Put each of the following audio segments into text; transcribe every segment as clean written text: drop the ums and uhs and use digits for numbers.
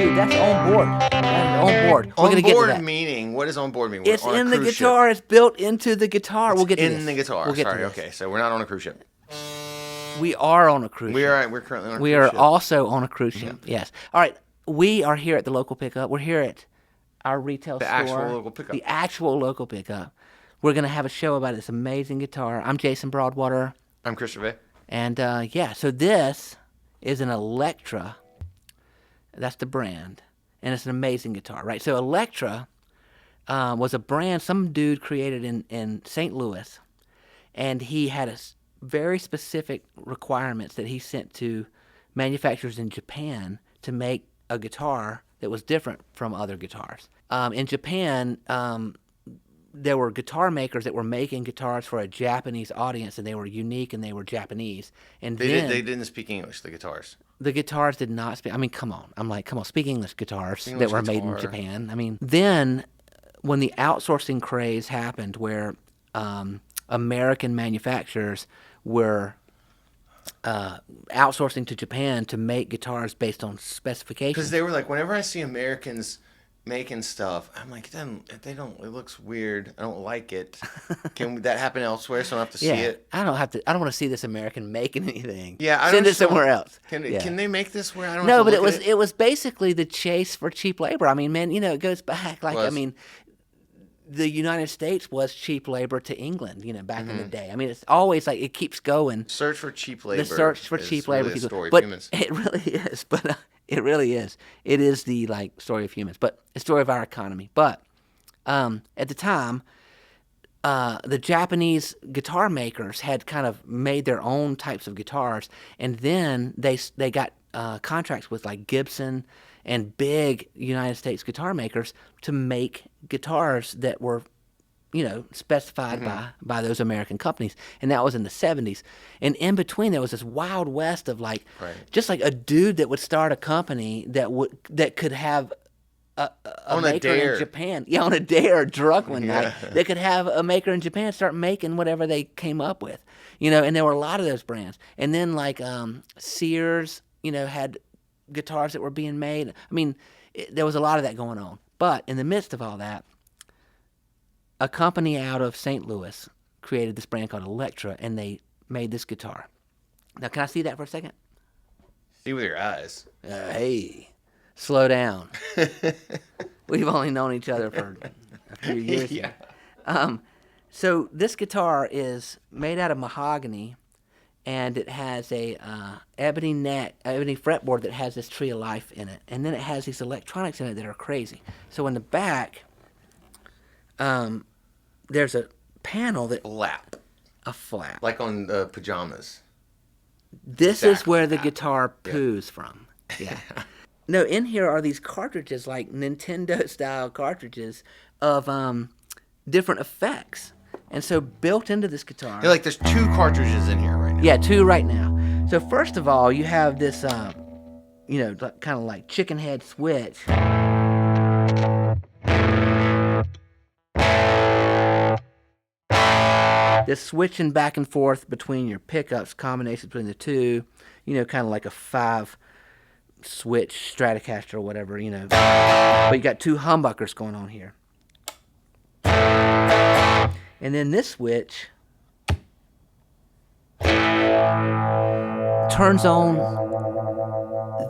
Dude, that's on board. That is on board. We're gonna get to Onboard that. meaning, what does onboard mean? We're It's on a in the cruise guitar. ship. It's built into the guitar. We'll get to in this. the guitar. We'll get Sorry, to this. okay. So we're not on a cruise ship. We are on a cruise ship. We're currently on a We cruise are ship. also on a cruise ship. Yes. All right. We are here at the local pickup. We're here at our retail store. The actual local pickup. The actual local pickup. We're gonna have a show about this amazing guitar. I'm Jason Broadwater. I'm Christopher. And so this is an Electra. That's the brand. And it's an amazing guitar, right? So Electra was a brand some dude created in St. Louis. And he had very specific requirements that he sent to manufacturers in Japan to make a guitar that was different from other guitars. In Japan, there were guitar makers that were making guitars for a Japanese audience, and they were unique and they were Japanese. And They then didn't speak English, the guitars. the guitars did not speak. I mean, come on. I'm like, come on, speak English guitars English that were made in guitar. Japan. I mean, then when the outsourcing craze happened, where American manufacturers were outsourcing to Japan to make guitars based on specifications. Because they were like, whenever I see Americans making stuff, I'm like, it looks weird. I don't like it. Can that happen elsewhere so I don't have to see it? I don't want to see this American making anything. Yeah, send it somewhere else. Can they make this where I don't? No, have to but look at it was basically the chase for cheap labor. I mean, man, it goes back the United States was cheap labor to England, back in the day. I mean, it's always like it keeps going. Search for cheap labor. The search for cheap labor really a keeps story going. of humans. It really is. But it really is. It is the story of humans, but the story of our economy. But at the time, the Japanese guitar makers had kind of made their own types of guitars, and then they got contracts with Gibson and big United States guitar makers to make guitars that were, specified by those American companies. And that was in the 70s. And in between, there was this wild west of just a dude that would start a company that could have a maker in Japan. Yeah, on a dare, drunk one night. They could have a maker in Japan start making whatever they came up with. And there were a lot of those brands. And then Sears, had guitars that were being made. I mean, there was a lot of that going on. But in the midst of all that, a company out of St. Louis created this brand called Electra, and they made this guitar. Now, can I see that for a second? See with your eyes. Hey, slow down. We've only known each other for a few years. Yeah. So this guitar is made out of mahogany, and it has a ebony fretboard that has this tree of life in it. And then it has these electronics in it that are crazy. So in the back, there's a panel that... Lap. a flap. Like on pajamas. This Exactly is where the that. guitar poos from. Yeah. No, in here are these cartridges, like Nintendo style cartridges of different effects. And so built into this guitar. Yeah, like there's 2 cartridges in here right now. Yeah, 2 right now. So first of all, you have this, kind of like chicken head switch. This switching back and forth between your pickups, combination between the 2, kind of like a 5 switch Stratocaster or whatever, But you got 2 humbuckers going on here. And then this switch turns on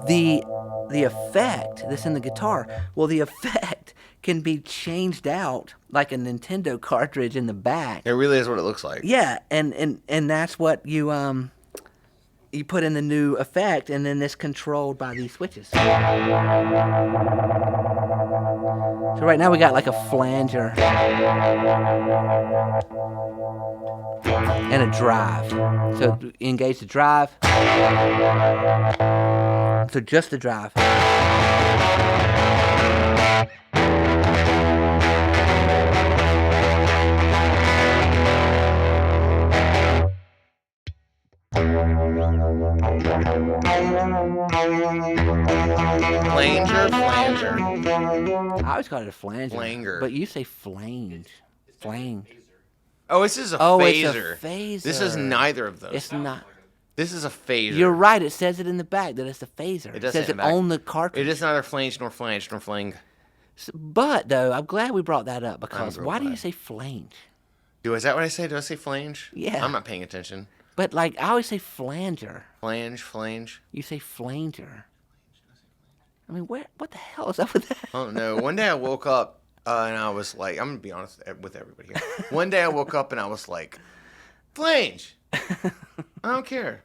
the effect that's in the guitar. Well, the effect can be changed out like a Nintendo cartridge in the back. It really is what it looks like. Yeah, and that's what you put in the new effect, and then it's controlled by these switches. So right now we got like a flanger and a drive. So engage the drive. So just the drive. Flanger. I always call it a flanger. Flanger. But you say flange. Flange. Oh, this is a Oh, phaser. it's a phaser. This is neither of those. It's not. This is a phaser. You're right. It says it in the back that it's a phaser. It does says say it in the back. on the cartridge. It is neither flange nor flange nor fling. But, though, I'm glad we brought that up because real why do you glad. say flange? Is that what I say? Do I say flange? Yeah. I'm not paying attention. But, like, I always say flanger. Flange. You say flanger. I mean, what the hell is up with that? Oh, no. One day I woke up and I was like, I'm going to be honest with everybody here. One day I woke up and I was like, flange. I don't care.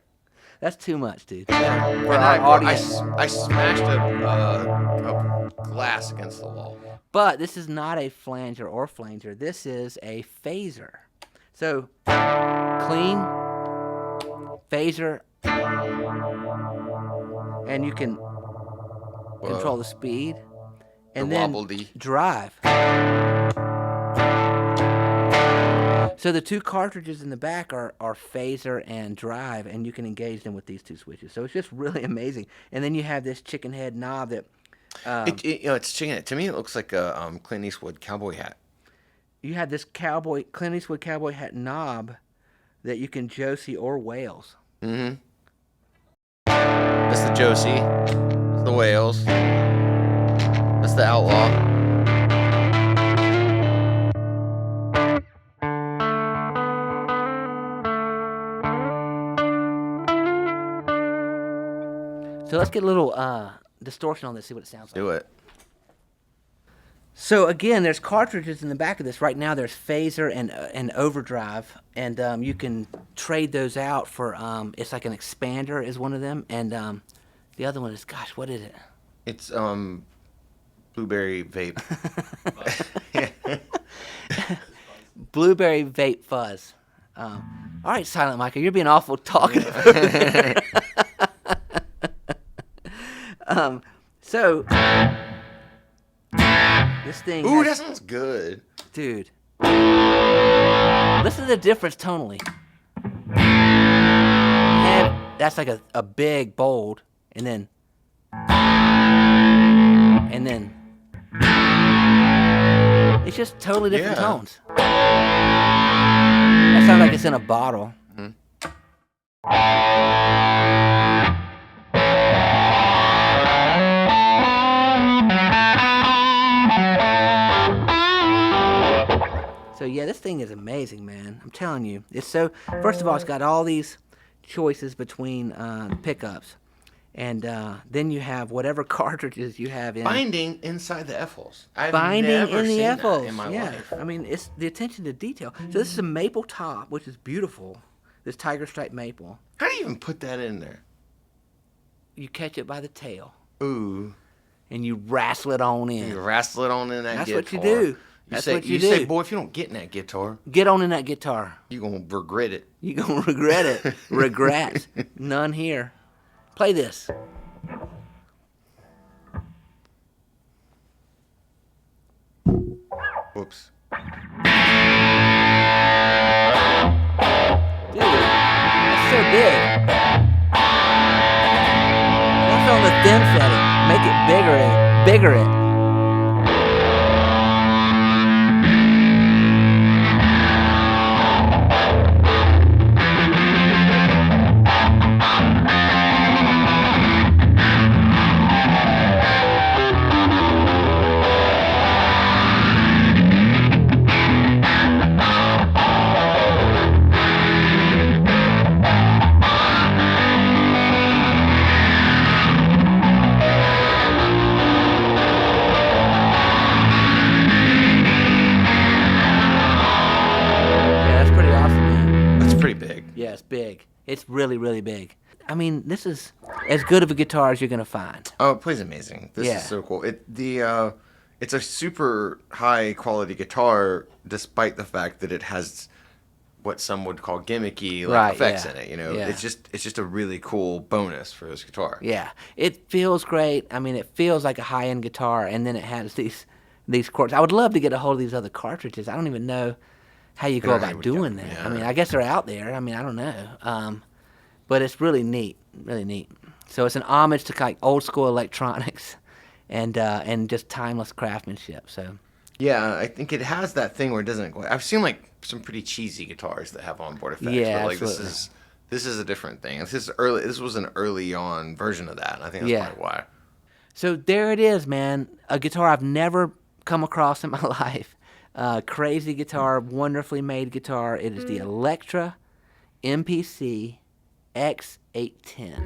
That's too much, dude. And For our audience. I smashed a glass against the wall. But this is not a flanger or flanger. This is a phaser. So, clean, phaser, and you can control the speed, and then wobble-dee. drive. So the 2 cartridges in the back are phaser and drive, and you can engage them with these 2 switches. So it's just really amazing. And then you have this chicken head knob that... it's chicken head. To me, it looks like a Clint Eastwood cowboy hat. You have this Clint Eastwood cowboy hat knob that you can Josie or Wales. Mm-hmm. That's the Josie. That's the Wales. That's the Outlaw. So let's get a little distortion on this, see what it sounds like. Do it. So again, there's cartridges in the back of this. Right now there's phaser and overdrive, and you can trade those out for, it's like an expander is one of them, and the other one is, gosh, what is it? It's blueberry vape. Blueberry vape fuzz. All right, Silent Micah, you're being awful talkative over there. So this thing. Ooh, that sounds good. Dude. Listen to the difference tonally. And that's like a big, bold, and then. It's just totally different tones. That sounds like it's in a bottle. Mm-hmm. So yeah, this thing is amazing, man. I'm telling you. It's so. First of all, it's got all these choices between pickups, and then you have whatever cartridges you have in. Binding inside the F-holes. I've Binding never in the seen that F-holes. in my Yeah, life. I mean, it's the attention to detail. So this is a maple top, which is beautiful. This tiger stripe maple. How do you even put that in there? You catch it by the tail, Ooh. and you wrestle it on in. You wrestle it on in that That's guitar. what you do. That's what you say, do. boy, if you don't get in that guitar, Get on in that guitar. you're going to regret it. You're going to regret it. Regrets. None here. Play this. Whoops. Dude, that's so big. That's on the thin setting. Make it bigger it. Yeah, that's pretty awesome, man. That's pretty big. Yeah, it's big. It's really, really big. I mean, this is as good of a guitar as you're gonna find. Oh, it plays amazing. This Yeah. is so cool. It's a super high quality guitar, despite the fact that it has what some would call gimmicky Right, effects yeah. in it. You know, Yeah. it's just a really cool bonus for this guitar. Yeah, it feels great. I mean, it feels like a high-end guitar, and then it has these chords. I would love to get a hold of these other cartridges. I don't even know how you go Yeah, how you about would doing get- that. yeah. I mean, I guess they're out there. I mean, I don't know. But it's really neat, really neat. So it's an homage to like old school electronics, and just timeless craftsmanship. So Yeah, I think it has that thing where it doesn't. I've seen like some pretty cheesy guitars that have onboard effects. Yeah, but like absolutely. this is a different thing. This was an early on version of that. And I think that's Yeah. probably why. So there it is, man. A guitar I've never come across in my life. Crazy guitar, wonderfully made guitar. It is the Electra MPC X810.